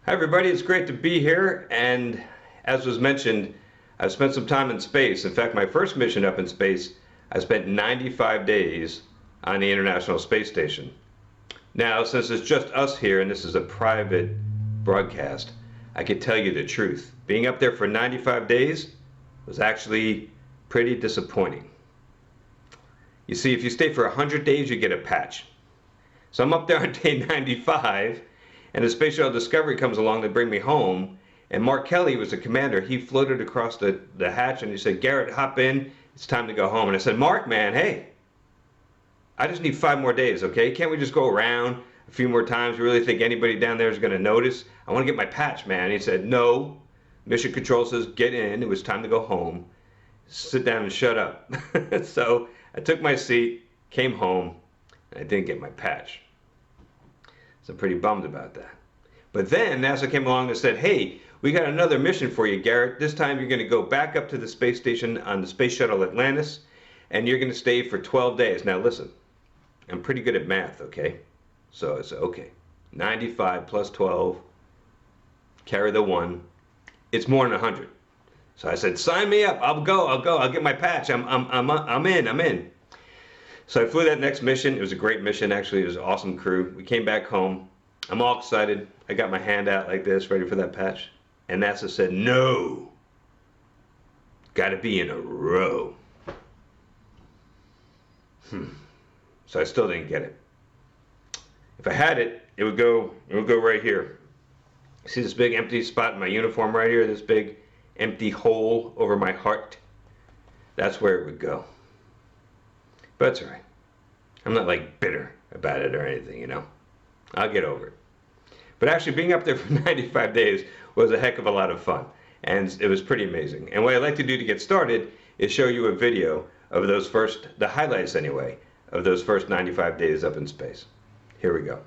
Hi everybody, it's great to be here, and as was mentioned, I've spent some time in space. In fact, my first mission up in space, I spent 95 days on the International Space Station. Now, since it's just us here and this is a private broadcast, I can tell you the truth. Being up there for 95 days was actually pretty disappointing. You see, if you stay for 100 days, you get a patch. So I'm up there on day 95, and the Space Shuttle Discovery comes along to bring me home, and Mark Kelly was the commander. He floated across the hatch and he said, "Garrett, hop in, it's time to go home." And I said, "Mark, man, hey, I just need 5 more days, okay? Can't we just go around a few more times? You really think anybody down there is going to notice? I want to get my patch, man." And he said, "No, Mission Control says get in, it was time to go home. Sit down and shut up." So I took my seat, came home, and I didn't get my patch. So I'm pretty bummed about that. But then NASA came along and said, "Hey, we got another mission for you, Garrett. This time you're going to go back up to the space station on the Space Shuttle Atlantis, and you're going to stay for 12 days. Now listen, I'm pretty good at math, okay? So I said, okay, 95 plus 12, carry the 1. It's more than 100. So I said, sign me up. I'll go. I'll get my patch. I'm in. So I flew that next mission. It was a great mission, actually. It was an awesome crew. We came back home. I'm all excited. I got my hand out like this, ready for that patch. And NASA said, no. Got to be in a row. So I still didn't get it. If I had it, it would go right here. See this big empty spot in my uniform right here? This big empty hole over my heart? That's where it would go. But it's all right. I'm not like bitter about it or anything, you know. I'll get over it. But actually being up there for 95 days was a heck of a lot of fun. And it was pretty amazing. And what I'd like to do to get started is show you a video of the highlights anyway, of those first 95 days up in space. Here we go.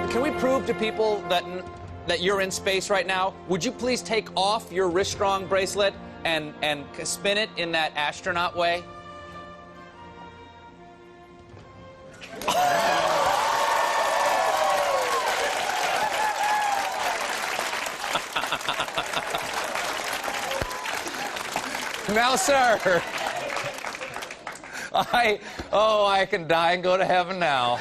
Can we prove to people that you're in space right now? Would you please take off your wrist-strong bracelet and spin it in that astronaut way? Now, sir, I can die and go to heaven now.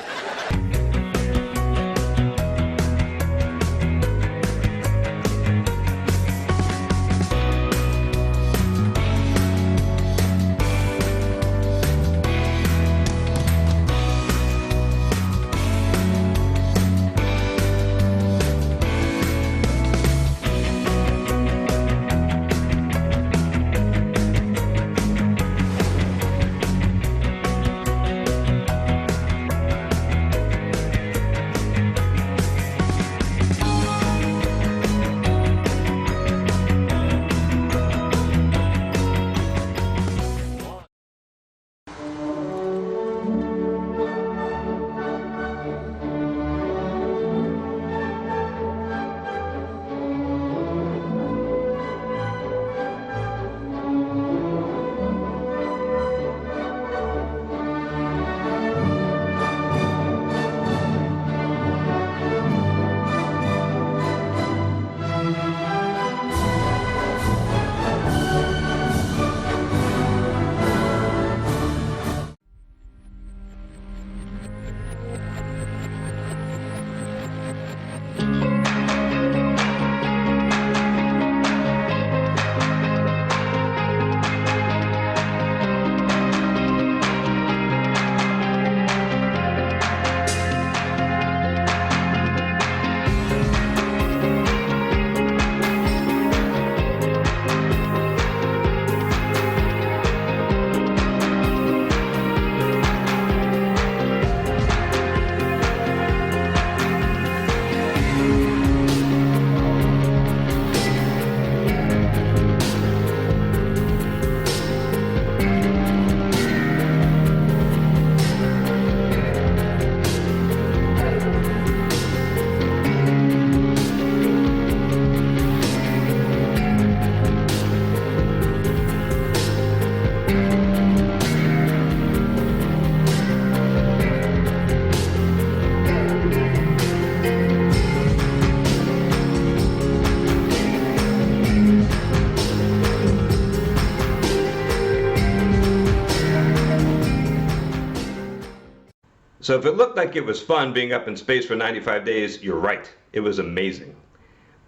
So if it looked like it was fun being up in space for 95 days, you're right. It was amazing.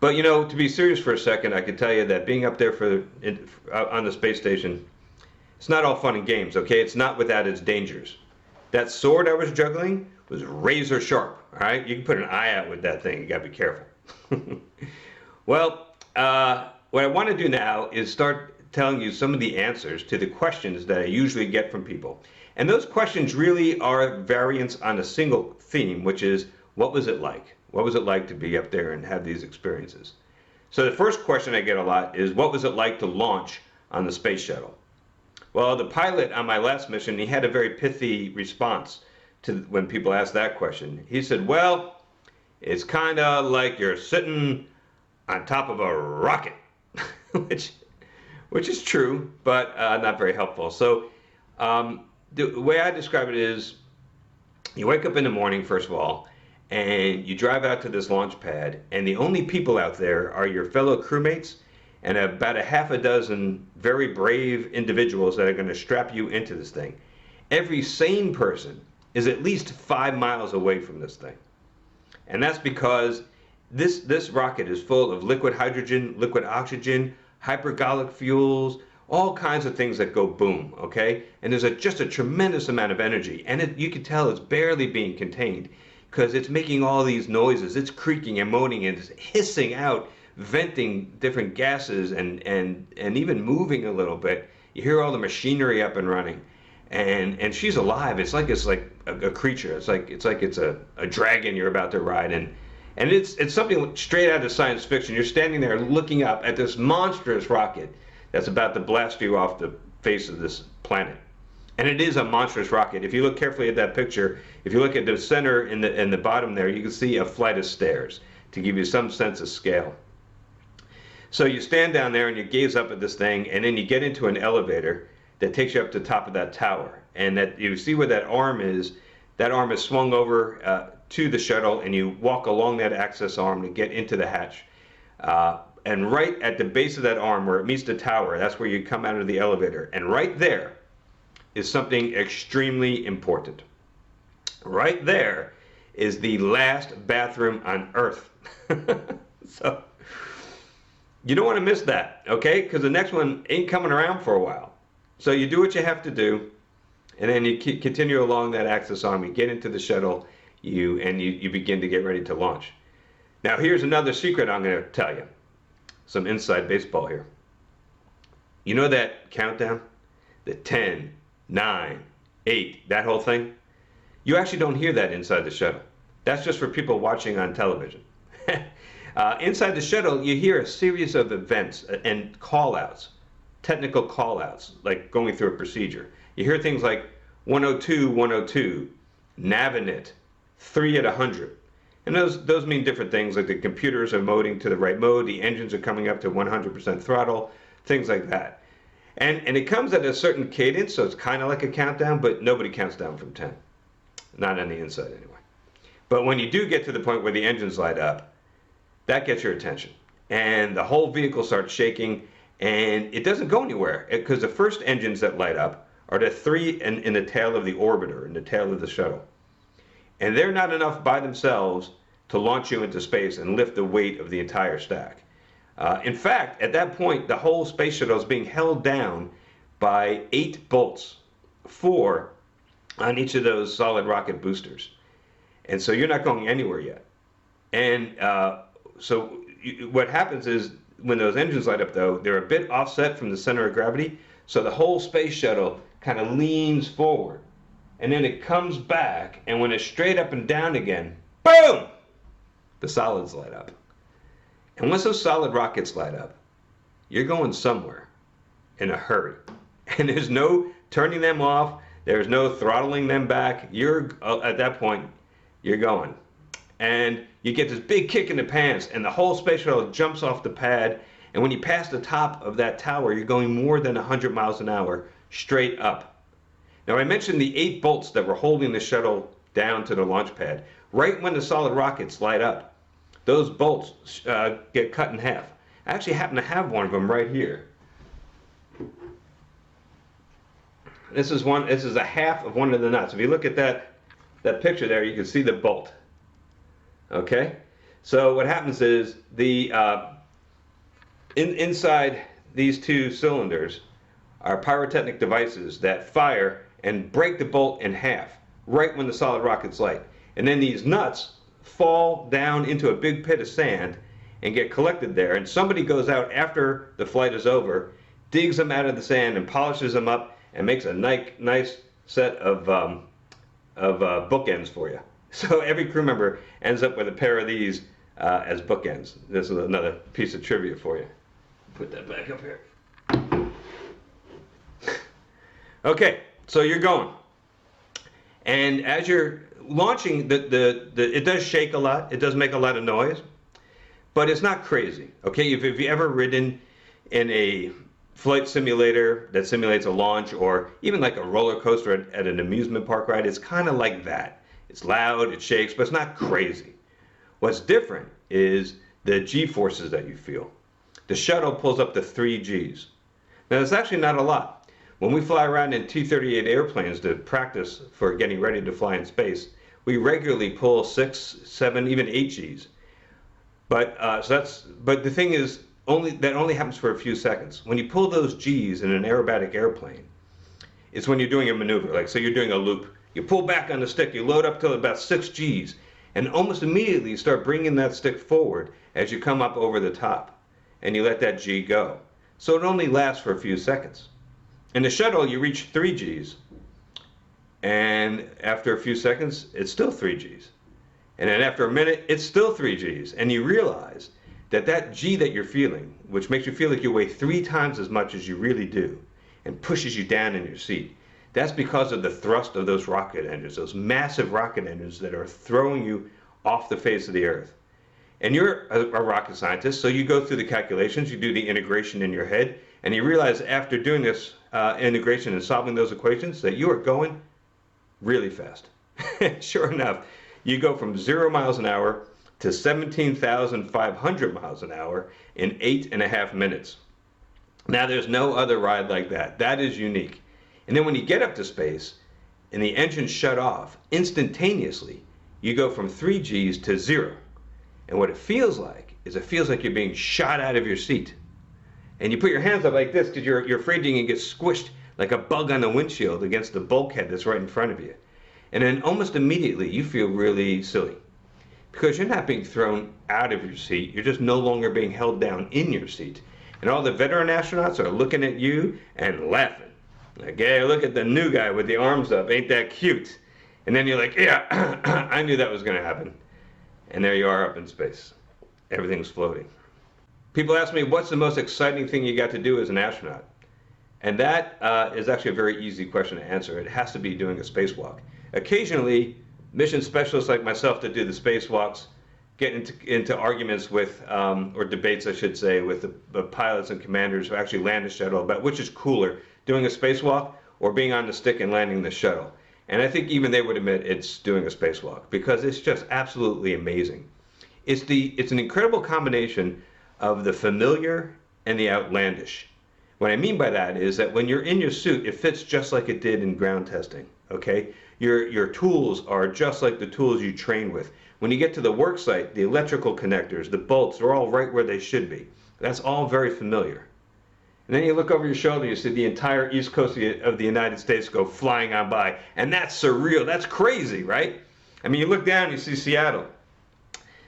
But you know, to be serious for a second, I can tell you that being up there on the space station, it's not all fun and games, okay? It's not without its dangers. That sword I was juggling was razor sharp, all right? You can put an eye out with that thing. You gotta be careful. Well, what I want to do now is start telling you some of the answers to the questions that I usually get from people. And those questions really are variants on a single theme, which is, what was it like? What was it like to be up there and have these experiences? So the first question I get a lot is, what was it like to launch on the space shuttle? Well, the pilot on my last mission, he had a very pithy response to when people asked that question. He said, well, it's kind of like you're sitting on top of a rocket, which is true, but not very helpful. So the way I describe it is, you wake up in the morning, first of all, and you drive out to this launch pad, and the only people out there are your fellow crewmates and about a half a dozen very brave individuals that are going to strap you into this thing. Every sane person is at least 5 miles away from this thing. And that's because this rocket is full of liquid hydrogen, liquid oxygen, hypergolic fuels, all kinds of things that go boom, okay? And there's just a tremendous amount of energy. And you can tell it's barely being contained because it's making all these noises. It's creaking and moaning and it's hissing out, venting different gases and even moving a little bit. You hear all the machinery up and running. And she's alive. It's like a creature. It's like it's a dragon you're about to ride. And it's something straight out of science fiction. You're standing there looking up at this monstrous rocket that's about to blast you off the face of this planet. And it is a monstrous rocket. If you look carefully at that picture, if you look at the center in the bottom there, you can see a flight of stairs to give you some sense of scale. So you stand down there and you gaze up at this thing, and then you get into an elevator that takes you up to the top of that tower. And that you see where that arm is swung over to the shuttle, and you walk along that access arm to get into the hatch. and right at the base of that arm where it meets the tower, that's where you come out of the elevator. And right there is something extremely important. Right there is the last bathroom on Earth. So you don't want to miss that, okay? Because the next one ain't coming around for a while. So you do what you have to do, and then you continue along that axis arm. You get into the shuttle, you begin to get ready to launch. Now here's another secret I'm going to tell you. Some inside baseball here. You know that countdown? The 10, 9, 8, that whole thing? You actually don't hear that inside the shuttle. That's just for people watching on television. Inside the shuttle, you hear a series of events and call-outs, technical call-outs, like going through a procedure. You hear things like 102, 102, Navinit, 3 at 100. And those mean different things, like the computers are moding to the right mode, the engines are coming up to 100% throttle, things like that. And it comes at a certain cadence, so it's kind of like a countdown, but nobody counts down from 10. Not on the inside anyway. But when you do get to the point where the engines light up, that gets your attention. And the whole vehicle starts shaking, and it doesn't go anywhere, because the first engines that light up are the 3 in the tail of the orbiter, in the tail of the shuttle. And they're not enough by themselves to launch you into space and lift the weight of the entire stack. In fact, at that point, the whole space shuttle is being held down by 8 bolts, 4 on each of those solid rocket boosters. And so you're not going anywhere yet. And what happens is when those engines light up, though, they're a bit offset from the center of gravity, so the whole space shuttle kind of leans forward. And then it comes back, and when it's straight up and down again, boom! The solids light up. And once those solid rockets light up, you're going somewhere in a hurry. And there's no turning them off, there's no throttling them back. At that point, you're going. And you get this big kick in the pants, and the whole space shuttle jumps off the pad. And when you pass the top of that tower, you're going more than 100 miles an hour straight up. Now, I mentioned the 8 bolts that were holding the shuttle down to the launch pad. Right when the solid rockets light up, those bolts get cut in half. I actually happen to have one of them right here. This is a half of one of the nuts. If you look at that picture there, you can see the bolt. Okay, so what happens is inside these 2 cylinders are pyrotechnic devices that fire and break the bolt in half right when the solid rockets light. And then these nuts fall down into a big pit of sand and get collected there. And somebody goes out after the flight is over, digs them out of the sand and polishes them up and makes a nice set of bookends for you. So every crew member ends up with a pair of these as bookends. This is another piece of trivia for you. Put that back up here. Okay, so you're going. And as you're launching, it does shake a lot. It does make a lot of noise. But it's not crazy. Okay, if you've ever ridden in a flight simulator that simulates a launch, or even like a roller coaster at an amusement park ride, it's kind of like that. It's loud, it shakes, but it's not crazy. What's different is the G-forces that you feel. The shuttle pulls up to 3 Gs. Now, it's actually not a lot. When we fly around in T-38 airplanes to practice for getting ready to fly in space, we regularly pull 6, 7, even 8 Gs. But the thing is, that only happens for a few seconds. When you pull those Gs in an aerobatic airplane, it's when you're doing a maneuver. Like, so you're doing a loop. You pull back on the stick, you load up to about 6 Gs, and almost immediately you start bringing that stick forward as you come up over the top, and you let that G go. So it only lasts for a few seconds. In the shuttle, you reach 3 Gs, and after a few seconds, it's still 3 Gs. And then after a minute, it's still 3 Gs, and you realize that G that you're feeling, which makes you feel like you weigh 3 times as much as you really do, and pushes you down in your seat, that's because of the thrust of those rocket engines, those massive rocket engines that are throwing you off the face of the earth. And you're a rocket scientist, so you go through the calculations, you do the integration in your head, and you realize after doing this integration and solving those equations that you are going really fast. Sure enough, you go from 0 miles an hour to 17,500 miles an hour in 8.5 minutes. Now, there's no other ride like that. That is unique. And then when you get up to space and the engines shut off, instantaneously, you go from 3 Gs to 0. And what it feels like is it feels like you're being shot out of your seat. And you put your hands up like this because you're afraid you're going to get squished like a bug on the windshield against the bulkhead that's right in front of you. And then almost immediately you feel really silly because you're not being thrown out of your seat. You're just no longer being held down in your seat. And all the veteran astronauts are looking at you and laughing. Like, hey, look at the new guy with the arms up. Ain't that cute? And then you're like, yeah, I knew that was going to happen. And there you are up in space. Everything's floating. People ask me, what's the most exciting thing you got to do as an astronaut? And that is actually a very easy question to answer. It has to be doing a spacewalk. Occasionally, mission specialists like myself that do the spacewalks get into arguments with, or debates, I should say, with the pilots and commanders who actually land the shuttle about which is cooler, doing a spacewalk or being on the stick and landing the shuttle. And I think even they would admit it's doing a spacewalk because it's just absolutely amazing. It's an incredible combination of the familiar and the outlandish. What I mean by that is that when you're in your suit, it fits just like it did in ground testing, okay? Your tools are just like the tools you train with. When you get to the work site, the electrical connectors, the bolts are all right where they should be. That's all very familiar. And then you look over your shoulder, you see the entire east coast of the United States go flying on by. And that's surreal. That's crazy, right? I mean, you look down, you see Seattle.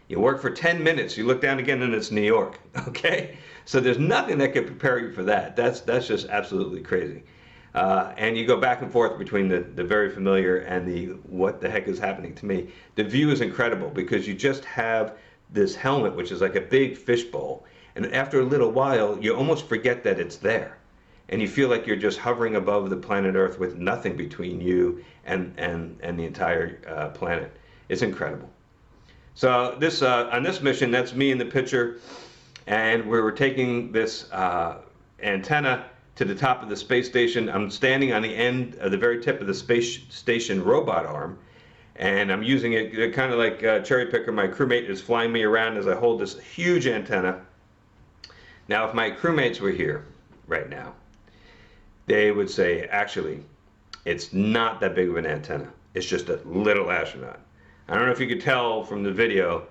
You work for 10 minutes, you look down again, and it's New York, okay? So there's nothing that could prepare you for that. That's just absolutely crazy. And you go back and forth between the very familiar and the what the heck is happening to me. The view is incredible because you just have this helmet, which is like a big fishbowl. And after a little while, you almost forget that it's there. And you feel like you're just hovering above the planet Earth with nothing between you and the entire planet. It's incredible. So this on this mission, that's me in the picture. And we were taking this antenna to the top of the space station. I'm standing on the end of the very tip of the space station robot arm. And I'm using it kind of like a cherry picker. My crewmate is flying me around as I hold this huge antenna. Now, if my crewmates were here right now, they would say, actually, it's not that big of an antenna. It's just a little astronaut. I don't know if you could tell from the video,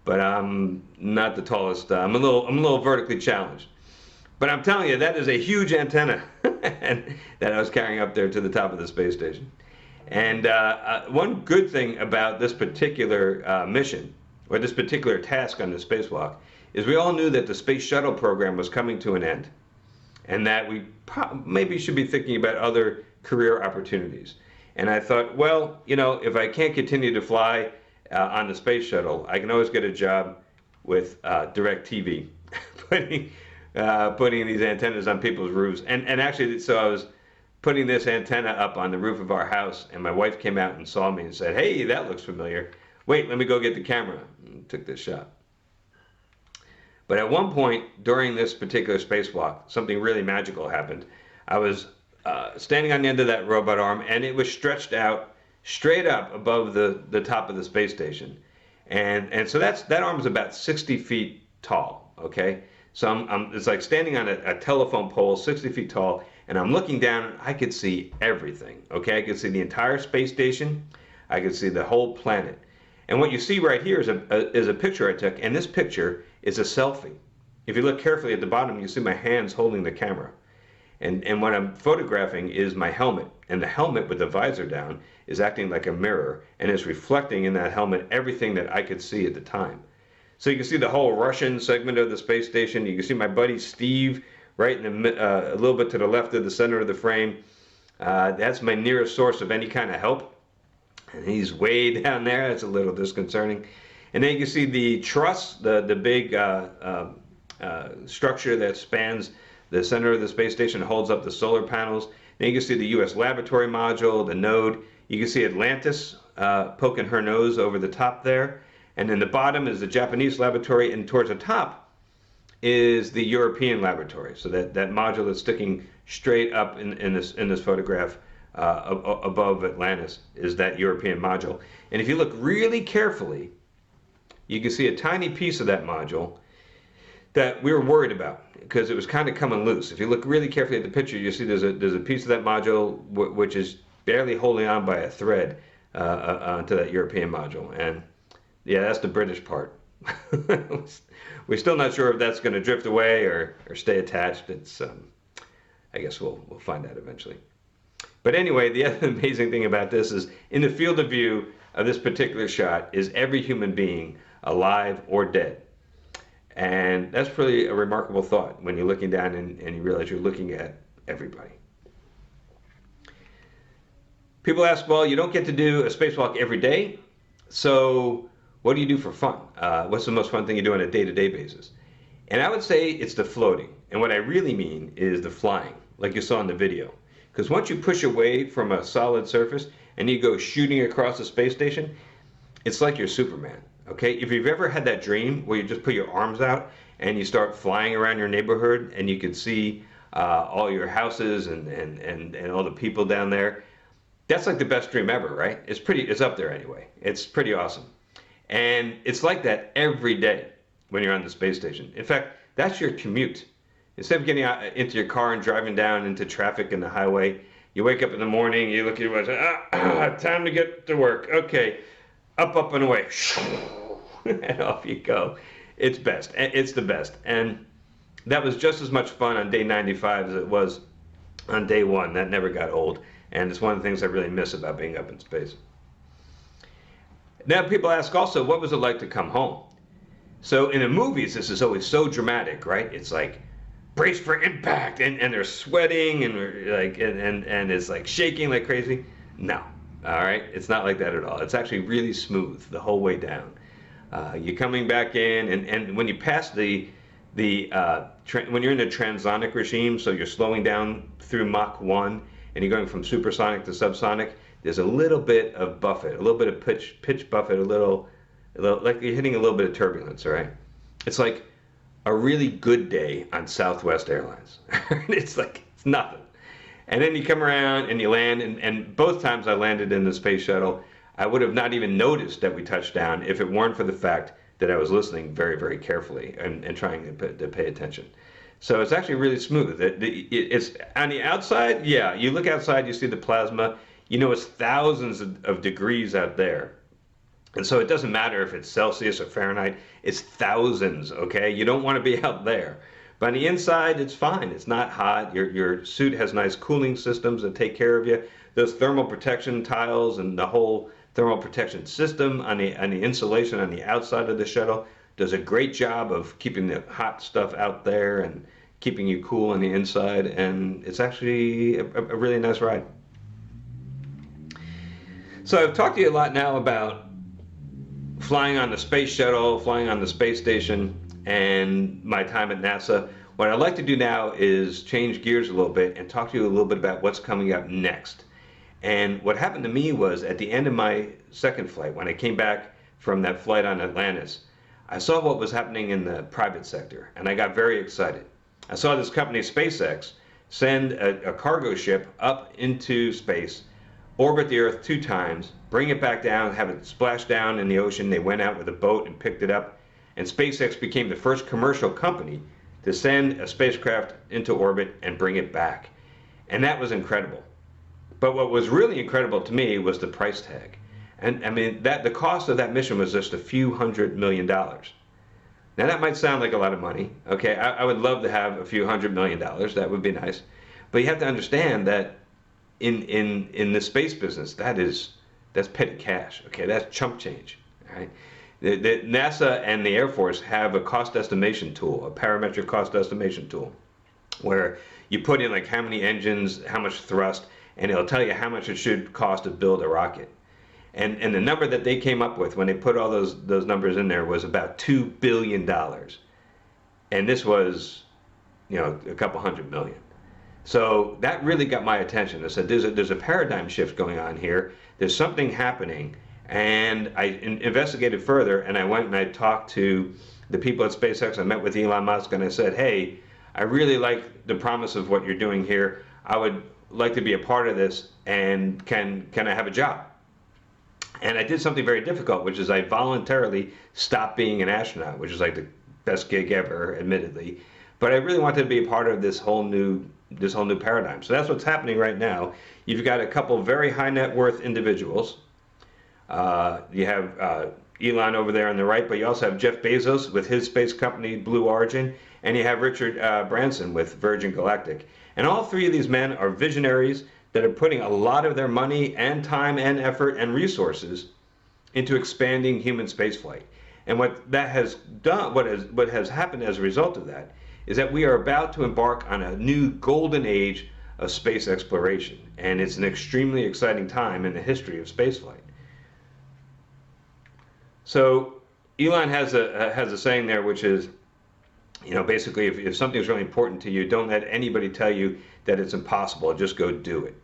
but I'm not the tallest. I'm a little vertically challenged. But I'm telling you, that is a huge antenna that I was carrying up there to the top of the space station. And one good thing about this particular mission, or this particular task on the spacewalk, is we all knew that the space shuttle program was coming to an end, and that we maybe should be thinking about other career opportunities. And I thought, well, you know, if I can't continue to fly on the space shuttle, I can always get a job with DirecTV, putting these antennas on people's roofs. And actually, so I was putting this antenna up on the roof of our house, and my wife came out and saw me and said, hey, that looks familiar. Wait, let me go get the camera. And took this shot. But at one point during this particular spacewalk, something really magical happened. I was standing on the end of that robot arm, and it was stretched out straight up above the top of the space station. And so that arm is about 60 feet tall, okay? So it's like standing on a telephone pole, 60 feet tall, and I'm looking down, and I could see everything, okay? I could see the entire space station. I could see the whole planet. And what you see right here is a picture I took, and this picture is a selfie. If you look carefully at the bottom, you see my hands holding the camera. And what I'm photographing is my helmet. And the helmet with the visor down is acting like a mirror, and is reflecting in that helmet everything that I could see at the time. So you can see the whole Russian segment of the space station. You can see my buddy Steve right in a little bit to the left of the center of the frame. That's my nearest source of any kind of help. And he's way down there. That's a little disconcerting. And then you can see the truss, the big structure that spans the center of the space station, holds up the solar panels. Then you can see the U.S. laboratory module, the node. You can see Atlantis poking her nose over the top there. And then the bottom is the Japanese laboratory, and towards the top is the European laboratory. So that module that's sticking straight up in this photograph above Atlantis is that European module. And if you look really carefully, you can see a tiny piece of that module that we were worried about because it was kind of coming loose. If you look really carefully at the picture, you see there's a piece of that module which is barely holding on by a thread onto that European module. And yeah, that's the British part. We're still not sure if that's going to drift away or stay attached. It's I guess we'll find out eventually. But anyway, the other amazing thing about this is in the field of view of this particular shot is every human being, alive or dead. And that's really a remarkable thought when you're looking down and you realize you're looking at everybody. People ask, well, you don't get to do a spacewalk every day, so what do you do for fun? What's the most fun thing you do on a day-to-day basis? And I would say it's the floating. And what I really mean is the flying, like you saw in the video. Because once you push away from a solid surface and you go shooting across the space station, it's like you're Superman. Okay, if you've ever had that dream where you just put your arms out and you start flying around your neighborhood and you can see all your houses and all the people down there, that's like the best dream ever, right? It's up there anyway. It's pretty awesome. And it's like that every day when you're on the space station. In fact, that's your commute. Instead of getting out into your car and driving down into traffic in the highway, you wake up in the morning, you look at your watch, time to get to work. Okay, up and away. And off you go. It's best. It's the best. And that was just as much fun on day 95 as it was on day 1. That never got old. And it's one of the things I really miss about being up in space. Now people ask also, what was it like to come home? So in the movies, this is always so dramatic, right? It's like, brace for impact, and they're sweating and it's like shaking like crazy. No, all right, it's not like that at all. It's actually really smooth the whole way down. You're coming back in, and when you pass when you're in the transonic regime, so you're slowing down through Mach 1 and you're going from supersonic to subsonic, there's a little bit of buffet, a little bit of pitch buffet, a little like you're hitting a little bit of turbulence, all right? It's like a really good day on Southwest Airlines. It's nothing. And then you come around and you land, and both times I landed in the space shuttle, I would have not even noticed that we touched down if it weren't for the fact that I was listening very, very carefully and trying to pay attention. So it's actually really smooth. It's on the outside, yeah, you look outside, you see the plasma, you know it's thousands of degrees out there. And so it doesn't matter if it's Celsius or Fahrenheit, it's thousands, okay? You don't want to be out there. But on the inside, it's fine. It's not hot. Your suit has nice cooling systems that take care of you. Those thermal protection tiles and the whole thermal protection system on the insulation on the outside of the shuttle does a great job of keeping the hot stuff out there and keeping you cool on the inside. And it's actually a really nice ride. So I've talked to you a lot now about flying on the space shuttle, flying on the space station, and my time at NASA. What I'd like to do now is change gears a little bit and talk to you a little bit about what's coming up next. And what happened to me was at the end of my second flight, when I came back from that flight on Atlantis, I saw what was happening in the private sector, and I got very excited. I saw this company, SpaceX, send a cargo ship up into space, orbit the Earth 2 times, bring it back down, have it splash down in the ocean. They went out with a boat and picked it up. And SpaceX became the first commercial company to send a spacecraft into orbit and bring it back. And that was incredible. But what was really incredible to me was the price tag. And I mean, the cost of that mission was just a few $100 million. Now that might sound like a lot of money. Okay, I would love to have a few $100 million. That would be nice. But you have to understand that in the space business, that's petty cash. Okay, that's chump change. All right. The NASA and the Air Force have a cost estimation tool, a parametric cost estimation tool, where you put in like how many engines, how much thrust, and it'll tell you how much it should cost to build a rocket. And the number that they came up with when they put all those numbers in there was about $2 billion. And this was, a couple $100 million. So that really got my attention. I said, there's a paradigm shift going on here. There's something happening. And I investigated further, and I went and I talked to the people at SpaceX. I met with Elon Musk, and I said, hey, I really like the promise of what you're doing here. I would like to be a part of this, and can I have a job? And I did something very difficult, which is I voluntarily stopped being an astronaut, which is like the best gig ever, admittedly. But I really wanted to be a part of this whole new paradigm. So that's what's happening right now. You've got a couple very high net worth individuals. You have Elon over there on the right, but you also have Jeff Bezos with his space company, Blue Origin, and you have Richard Branson with Virgin Galactic. And all three of these men are visionaries that are putting a lot of their money and time and effort and resources into expanding human spaceflight. And what that has done, what has happened as a result of that, is that we are about to embark on a new golden age of space exploration, and it's an extremely exciting time in the history of spaceflight. So Elon has a saying there, which is, you know, basically, if something's really important to you, don't let anybody tell you that it's impossible. Just go do it.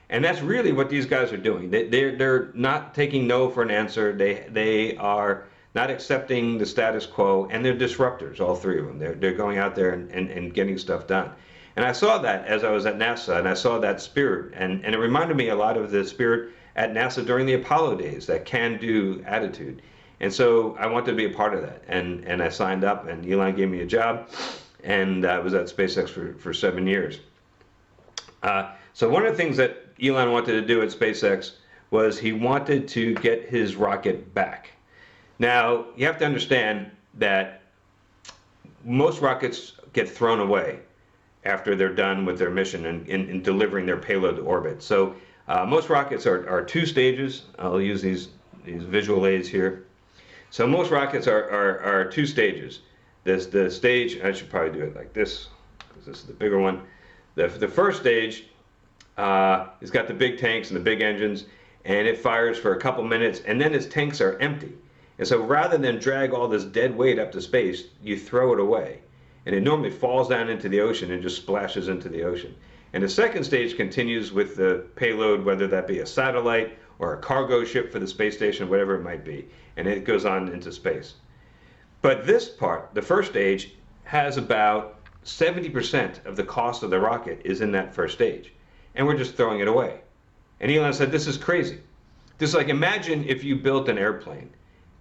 And that's really what these guys are doing. They're not taking no for an answer. They are not accepting the status quo, and they're disruptors, all three of them. They're going out there and getting stuff done. And I saw that as I was at NASA, and I saw that spirit, and it reminded me a lot of the spirit at NASA during the Apollo days, that can-do attitude. And so I wanted to be a part of that, and I signed up, and Elon gave me a job, and I was at SpaceX for 7 years. So one of the things that Elon wanted to do at SpaceX was he wanted to get his rocket back. Now, you have to understand that most rockets get thrown away after they're done with their mission and in delivering their payload to orbit. So most rockets are two stages. I'll use these visual aids here. So most rockets are two stages. There's the stage, I should probably do it like this, because this is the bigger one. The first stage it's got the big tanks and the big engines, and it fires for a couple minutes, and then its tanks are empty. And so rather than drag all this dead weight up to space, you throw it away. And it normally falls down into the ocean and just splashes into the ocean. And the second stage continues with the payload, whether that be a satellite or a cargo ship for the space station, whatever it might be. And it goes on into space. But this part, the first stage, has about 70% of the cost of the rocket is in that first stage. And we're just throwing it away. And Elon said, this is crazy. This is like, imagine if you built an airplane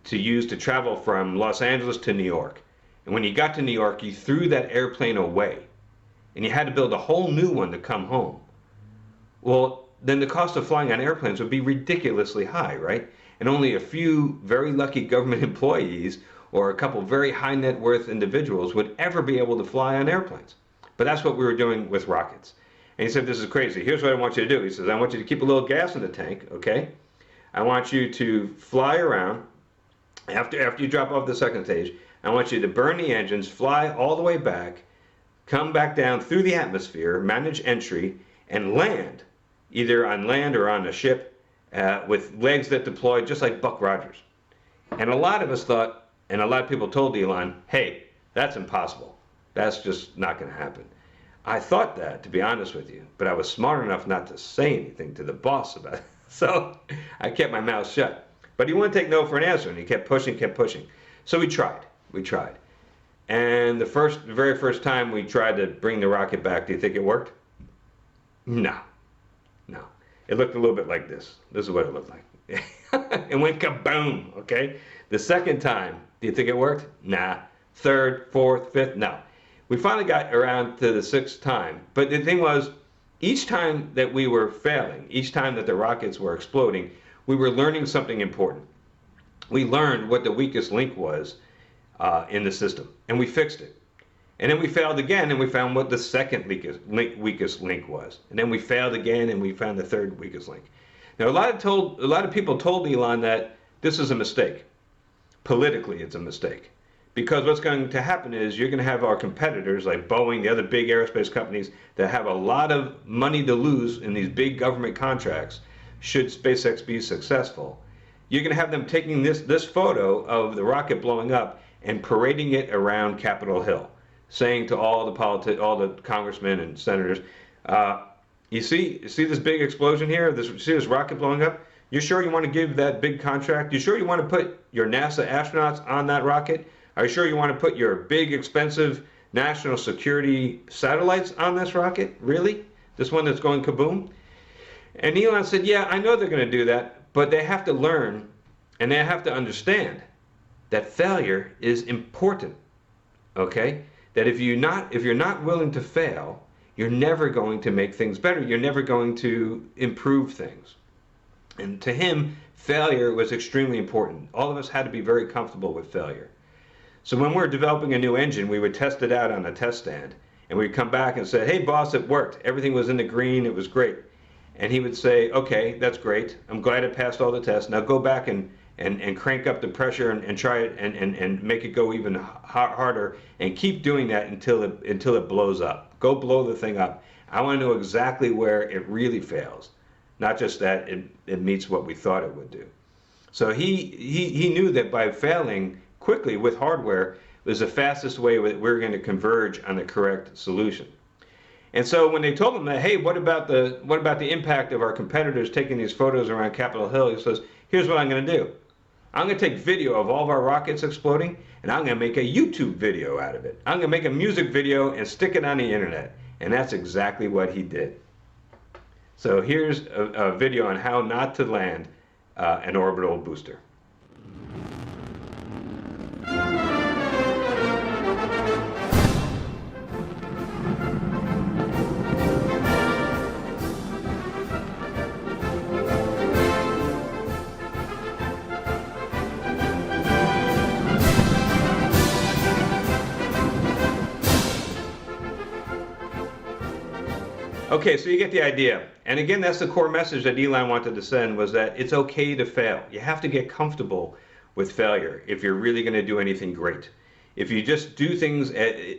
to use to travel from Los Angeles to New York. And when you got to New York, you threw that airplane away. And you had to build a whole new one to come home. Well, then the cost of flying on airplanes would be ridiculously high, right? And only a few very lucky government employees or a couple very high net worth individuals would ever be able to fly on airplanes. But that's what we were doing with rockets. And he said, this is crazy. Here's what I want you to do. He says, I want you to keep a little gas in the tank, okay? I want you to fly around. After you drop off the second stage, I want you to burn the engines, fly all the way back, come back down through the atmosphere, manage entry, and land, either on land or on a ship, with legs that deploy just like Buck Rogers. And a lot of us thought, and a lot of people told Elon, hey, that's impossible. That's just not going to happen. I thought that, to be honest with you, but I was smart enough not to say anything to the boss about it. So I kept my mouth shut. But he wouldn't take no for an answer, and he kept pushing. So we tried. And the very first time we tried to bring the rocket back, do you think it worked? No. It looked a little bit like this. This is what it looked like. It went kaboom, okay? The second time, do you think it worked? Nah. Third, fourth, fifth, no. We finally got around to the sixth time. But the thing was, each time that we were failing, each time that the rockets were exploding, we were learning something important. We learned what the weakest link was in the system, and we fixed it. And then we failed again, and we found what the second weakest link was. And then we failed again, and we found the third weakest link. Now, a lot of people told Elon that this is a mistake. Politically, it's a mistake. Because what's going to happen is you're going to have our competitors, like Boeing, the other big aerospace companies, that have a lot of money to lose in these big government contracts, should SpaceX be successful. You're going to have them taking this photo of the rocket blowing up and parading it around Capitol Hill, saying to all the congressmen and senators, you see this big explosion here? See this rocket blowing up? You sure you want to give that big contract? You sure you want to put your NASA astronauts on that rocket? Are you sure you want to put your big, expensive national security satellites on this rocket? Really? This one that's going kaboom? And Elon said, yeah, I know they're going to do that, But they have to learn and they have to understand that failure is important. Okay? That if you're not willing to fail, you're never going to make things better. You're never going to improve things. And to him, failure was extremely important. All of us had to be very comfortable with failure. So when we were developing a new engine, we would test it out on a test stand. And we'd come back and say, hey boss, it worked. Everything was in the green, it was great. And he would say, okay, that's great. I'm glad it passed all the tests. Now go back and crank up the pressure and try it and make it go even harder and keep doing that until it blows up. Go blow the thing up. I want to know exactly where it really fails, not just that it meets what we thought it would do. So he knew that by failing quickly with hardware was the fastest way that we're going to converge on the correct solution. And so when they told him that, hey, what about the impact of our competitors taking these photos around Capitol Hill? He says, here's what I'm going to do. I'm going to take video of all of our rockets exploding, and I'm going to make a YouTube video out of it. I'm going to make a music video and stick it on the internet. And that's exactly what he did. So here's a video on how not to land an orbital booster. Okay, so you get the idea. And again, that's the core message that Elon wanted to send, was that it's okay to fail. You have to get comfortable with failure if you're really going to do anything great. If you just do things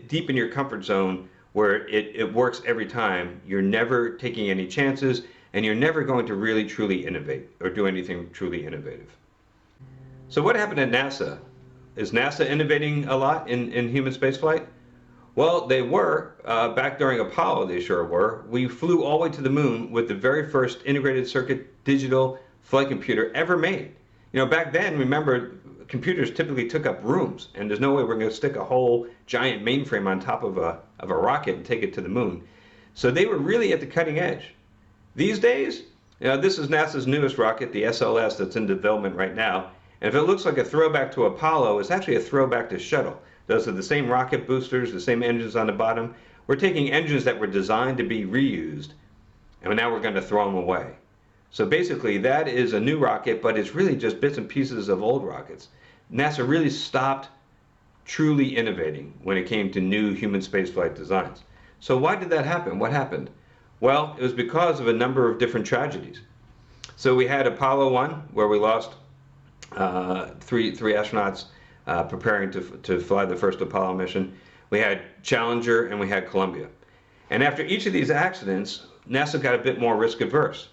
deep in your comfort zone where it works every time, you're never taking any chances and you're never going to really truly innovate or do anything truly innovative. So what happened at NASA? Is NASA innovating a lot in human spaceflight? Well, they were. Back during Apollo, they sure were. We flew all the way to the moon with the very first integrated circuit digital flight computer ever made. You know, back then, remember, computers typically took up rooms, and there's no way we're going to stick a whole giant mainframe on top of a rocket and take it to the moon. So they were really at the cutting edge. These days, you know, this is NASA's newest rocket, the SLS, that's in development right now. And if it looks like a throwback to Apollo, it's actually a throwback to Shuttle. Those are the same rocket boosters, the same engines on the bottom. We're taking engines that were designed to be reused, and now we're going to throw them away. So basically, that is a new rocket, but it's really just bits and pieces of old rockets. NASA really stopped truly innovating when it came to new human spaceflight designs. So why did that happen? What happened? Well, it was because of a number of different tragedies. So we had Apollo 1, where we lost three astronauts preparing to fly the first Apollo mission. We had Challenger and we had Columbia. And after each of these accidents, NASA got a bit more risk averse.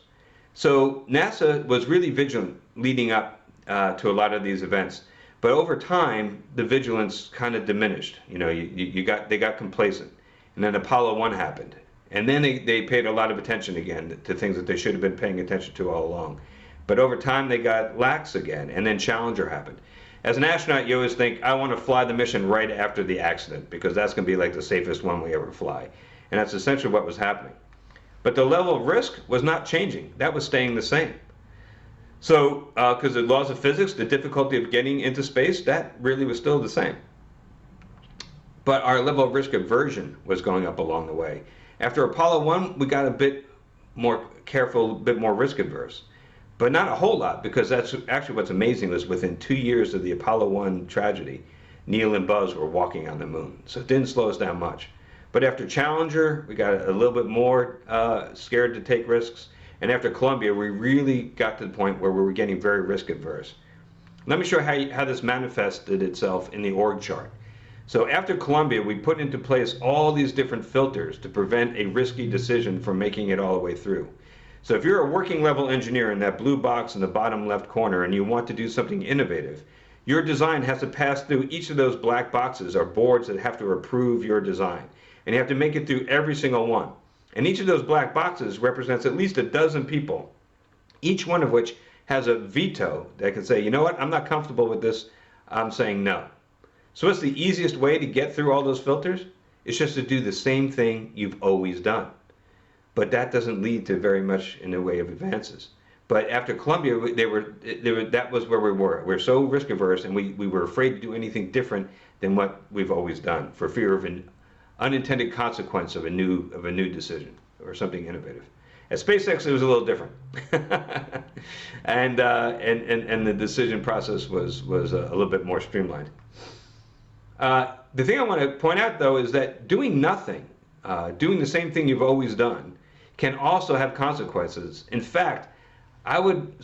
So NASA was really vigilant leading up to a lot of these events. But over time, the vigilance kind of diminished. You know, they got complacent. And then Apollo 1 happened. And then they paid a lot of attention again to things that they should have been paying attention to all along. But over time, they got lax again. And then Challenger happened. As an astronaut, you always think, I want to fly the mission right after the accident, because that's going to be like the safest one we ever fly. And that's essentially what was happening. But the level of risk was not changing. That was staying the same. So, because the laws of physics, the difficulty of getting into space, that really was still the same. But our level of risk aversion was going up along the way. After Apollo 1, we got a bit more careful, a bit more risk averse. But not a whole lot, because that's actually what's amazing is within 2 years of the Apollo 1 tragedy, Neil and Buzz were walking on the moon. So it didn't slow us down much. But after Challenger, we got a little bit more scared to take risks. And after Columbia, we really got to the point where we were getting very risk adverse. Let me show you how this manifested itself in the org chart. So after Columbia, we put into place all these different filters to prevent a risky decision from making it all the way through. So if you're a working level engineer in that blue box in the bottom left corner and you want to do something innovative, your design has to pass through each of those black boxes or boards that have to approve your design. And you have to make it through every single one. And each of those black boxes represents at least a dozen people, each one of which has a veto that can say, you know what, I'm not comfortable with this, I'm saying no. So what's the easiest way to get through all those filters? It's just to do the same thing you've always done. But that doesn't lead to very much in the way of advances. But after Columbia, that was where we were. We were so risk averse, and we were afraid to do anything different than what we've always done for fear of an unintended consequence of a new decision or something innovative. At SpaceX, it was a little different, and the decision process was a little bit more streamlined. The thing I want to point out, though, is that doing nothing, doing the same thing you've always done, can also have consequences. In fact, I would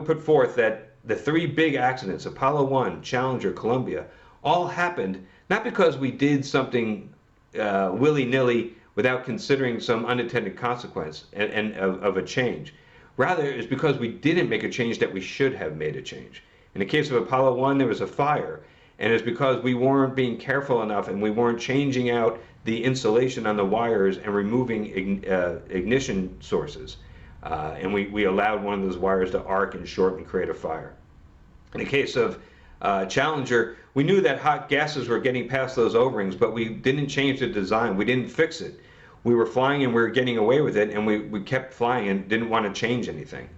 put forth that the three big accidents, Apollo 1, Challenger, Columbia, all happened not because we did something willy-nilly without considering some unintended consequence and of a change. Rather, it's because we didn't make a change that we should have made a change. In the case of Apollo 1, there was a fire, and it's because we weren't being careful enough and we weren't changing out the insulation on the wires and removing ignition sources. And we allowed one of those wires to arc and short and create a fire. In the case of Challenger, we knew that hot gases were getting past those O-rings, but we didn't change the design. We didn't fix it. We were flying and we were getting away with it, and we kept flying and didn't want to change anything.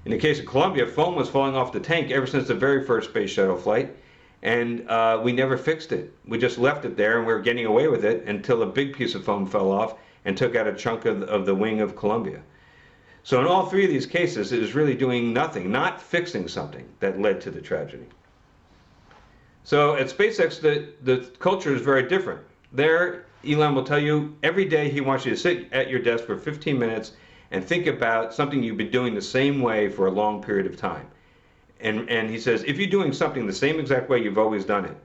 In the case of Columbia, foam was falling off the tank ever since the very first space shuttle flight, and we never fixed it. We just left it there and we were getting away with it until a big piece of foam fell off and took out a chunk of the wing of Columbia. So in all three of these cases, it is really doing nothing, not fixing something, that led to the tragedy. So at SpaceX, the culture is very different. There, Elon will tell you every day he wants you to sit at your desk for 15 minutes and think about something you've been doing the same way for a long period of time. And he says, if you're doing something the same exact way you've always done it,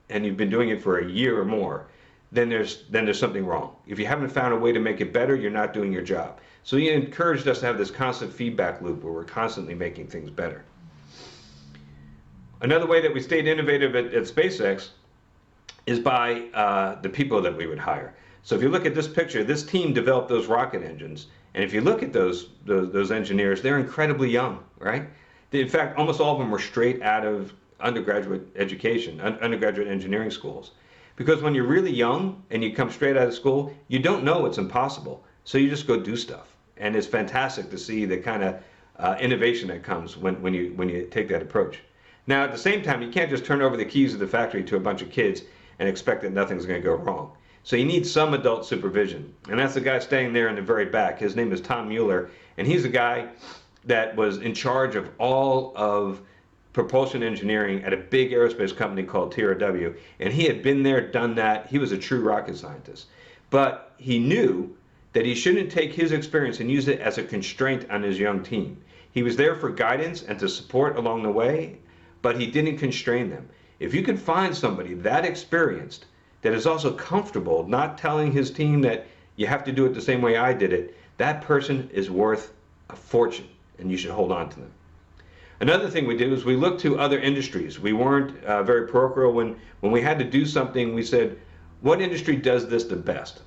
and you've been doing it for a year or more, then there's something wrong. If you haven't found a way to make it better, you're not doing your job. So he encouraged us to have this constant feedback loop where we're constantly making things better. Another way that we stayed innovative at SpaceX is by the people that we would hire. So if you look at this picture, this team developed those rocket engines. And if you look at those engineers, they're incredibly young, right? In fact, almost all of them were straight out of undergraduate education, undergraduate engineering schools. Because when you're really young and you come straight out of school, you don't know what's impossible. So you just go do stuff. And it's fantastic to see the kind of innovation that comes when you take that approach. Now, at the same time, you can't just turn over the keys of the factory to a bunch of kids and expect that nothing's going to go wrong. So you need some adult supervision. And that's the guy staying there in the very back. His name is Tom Mueller. And he's the guy that was in charge of all of propulsion engineering at a big aerospace company called TRW. And he had been there, done that. He was a true rocket scientist. But he knew that he shouldn't take his experience and use it as a constraint on his young team. He was there for guidance and to support along the way, but he didn't constrain them. If you can find somebody that experienced, that is also comfortable not telling his team that you have to do it the same way I did it, that person is worth a fortune, and you should hold on to them. Another thing we did was we looked to other industries. We weren't very parochial. When we had to do something, we said, what industry does this the best?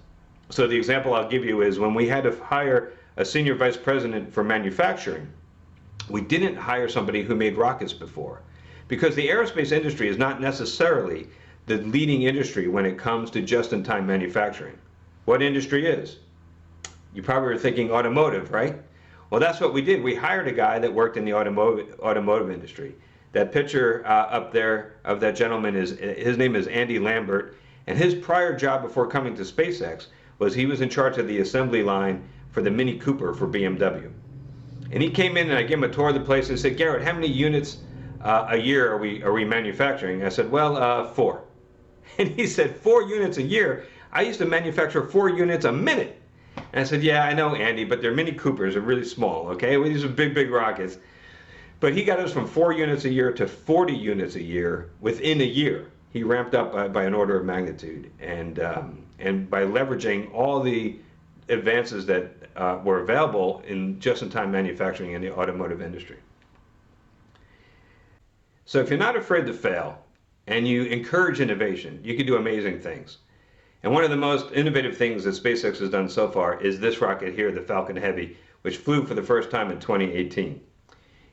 So the example I'll give you is when we had to hire a senior vice president for manufacturing, we didn't hire somebody who made rockets before. Because the aerospace industry is not necessarily the leading industry when it comes to just-in-time manufacturing. What industry is? You probably were thinking automotive, right? Well, that's what we did. We hired a guy that worked in the automotive industry. That picture up there of that gentleman, his name is Andy Lambert, and his prior job before coming to SpaceX was he was in charge of the assembly line for the Mini Cooper for BMW. And he came in and I gave him a tour of the place and said, Garrett, how many units a year are we manufacturing? I said, well, 4. And he said, 4 units a year? I used to manufacture 4 units a minute. And I said, yeah, I know, Andy, but they're Mini Coopers. They're really small, okay? Well, these are big, big rockets. But he got us from 4 units a year to 40 units a year within a year. He ramped up by an order of magnitude. And by leveraging all the advances that were available in just-in-time manufacturing in the automotive industry. So if you're not afraid to fail and you encourage innovation, you can do amazing things. And one of the most innovative things that SpaceX has done so far is this rocket here, the Falcon Heavy, which flew for the first time in 2018.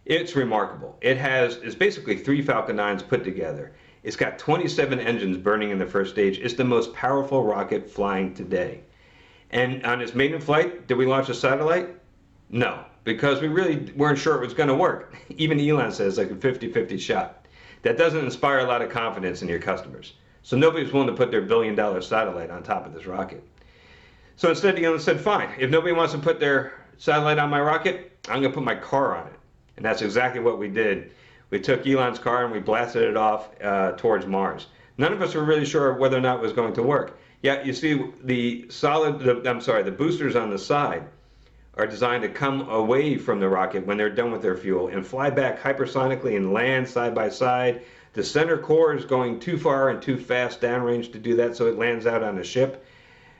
It's remarkable. It's basically 3 Falcon 9s put together. It's got 27 engines burning in the first stage. It's the most powerful rocket flying today. And on its maiden flight, did we launch a satellite? No. because we really weren't sure it was going to work. Even Elon says like a 50-50 shot. That doesn't inspire a lot of confidence in your customers. So nobody's willing to put their billion-dollar satellite on top of this rocket. So instead, Elon said, fine, if nobody wants to put their satellite on my rocket, I'm going to put my car on it. And that's exactly what we did. We took Elon's car and we blasted it off towards Mars. None of us were really sure whether or not it was going to work. Yet you see the boosters on the side are designed to come away from the rocket when they're done with their fuel and fly back hypersonically and land side by side. The center core is going too far and too fast downrange to do that, so it lands out on a ship.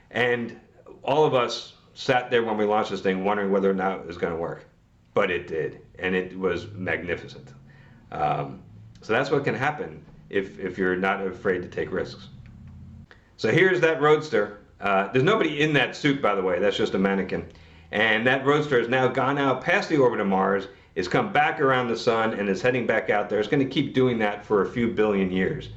And all of us sat there when we launched this thing wondering whether or not it was going to work. But it did, and it was magnificent. So that's what can happen if you're not afraid to take risks. So here's that Roadster. There's nobody in that suit, by the way. That's just a mannequin. And that Roadster has now gone out past the orbit of Mars, is come back around the sun, and is heading back out there. It's going to keep doing that for a few billion years.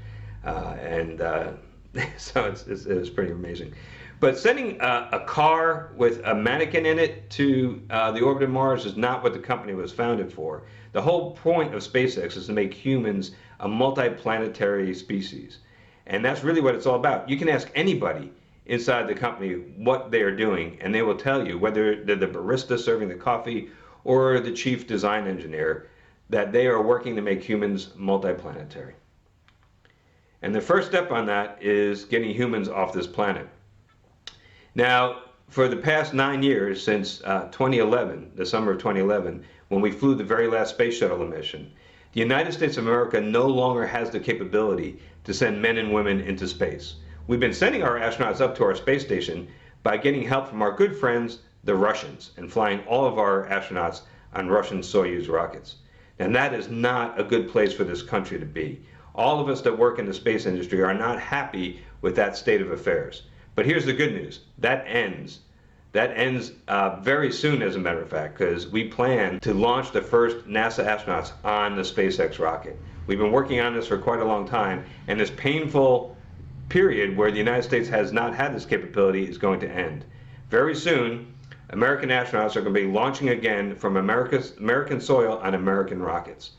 So it's pretty amazing. But sending a car with a mannequin in it to the orbit of Mars is not what the company was founded for. The whole point of SpaceX is to make humans a multi-planetary species. And that's really what it's all about. You can ask anybody inside the company what they are doing, and they will tell you, whether they're the barista serving the coffee or the chief design engineer, that they are working to make humans multi-planetary. And the first step on that is getting humans off this planet. Now, for the past 9 years, since 2011, the summer of 2011, when we flew the very last space shuttle mission, the United States of America no longer has the capability to send men and women into space. We've been sending our astronauts up to our space station by getting help from our good friends, the Russians, and flying all of our astronauts on Russian Soyuz rockets. And that is not a good place for this country to be. All of us that work in the space industry are not happy with that state of affairs. But here's the good news. That ends. That ends very soon, as a matter of fact, because we plan to launch the first NASA astronauts on the SpaceX rocket. We've been working on this for quite a long time, and this painful period where the United States has not had this capability is going to end. Very soon, American astronauts are going to be launching again from American soil on American rockets.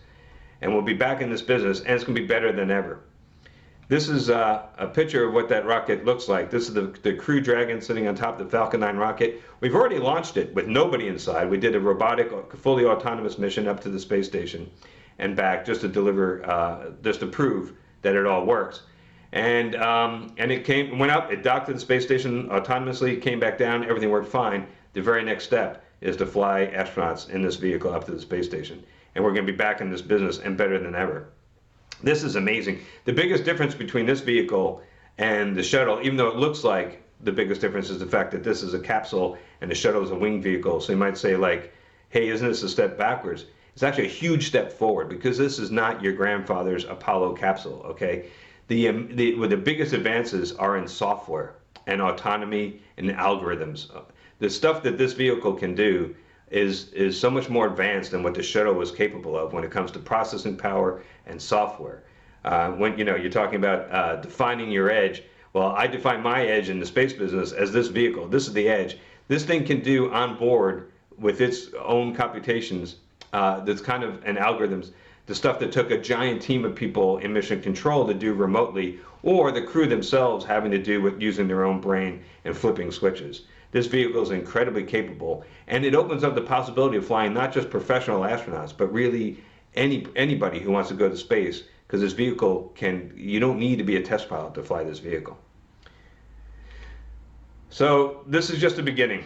And we'll be back in this business, and it's going to be better than ever. This is a picture of what that rocket looks like. This is the Crew Dragon sitting on top of the Falcon 9 rocket. We've already launched it with nobody inside. We did a robotic, fully autonomous mission up to the space station and back just to deliver, just to prove that it all works. And it went up, it docked to the space station autonomously, came back down, everything worked fine. The very next step is to fly astronauts in this vehicle up to the space station. And we're going to be back in this business and better than ever. This is amazing. The biggest difference between this vehicle and the shuttle, even though it looks like the biggest difference, is the fact that this is a capsule and the shuttle is a winged vehicle. So you might say, like, hey, isn't this a step backwards? It's actually a huge step forward, because this is not your grandfather's Apollo capsule, okay? The biggest advances are in software and autonomy and algorithms. The stuff that this vehicle can do is so much more advanced than what the shuttle was capable of when it comes to processing power and software. When you're talking about defining your edge, well, I define my edge in the space business as this vehicle. This is the edge. This thing can do on board with its own computations, that's kind of an algorithms, the stuff that took a giant team of people in mission control to do remotely, or the crew themselves having to do with using their own brain and flipping switches. This vehicle is incredibly capable, and it opens up the possibility of flying not just professional astronauts, but really anybody who wants to go to space, because this vehicle you don't need to be a test pilot to fly this vehicle. So this is just the beginning.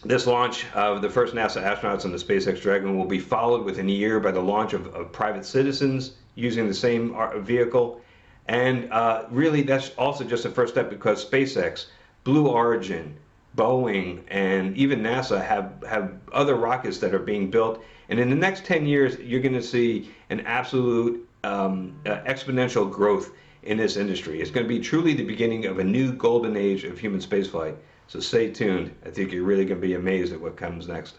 This launch of the first NASA astronauts on the SpaceX Dragon will be followed within a year by the launch of private citizens using the same vehicle. And really, that's also just the first step, because SpaceX, Blue Origin, Boeing, and even NASA have other rockets that are being built. And in the next 10 years, you're going to see an absolute exponential growth in this industry. It's going to be truly the beginning of a new golden age of human spaceflight. So stay tuned. I think you're really going to be amazed at what comes next.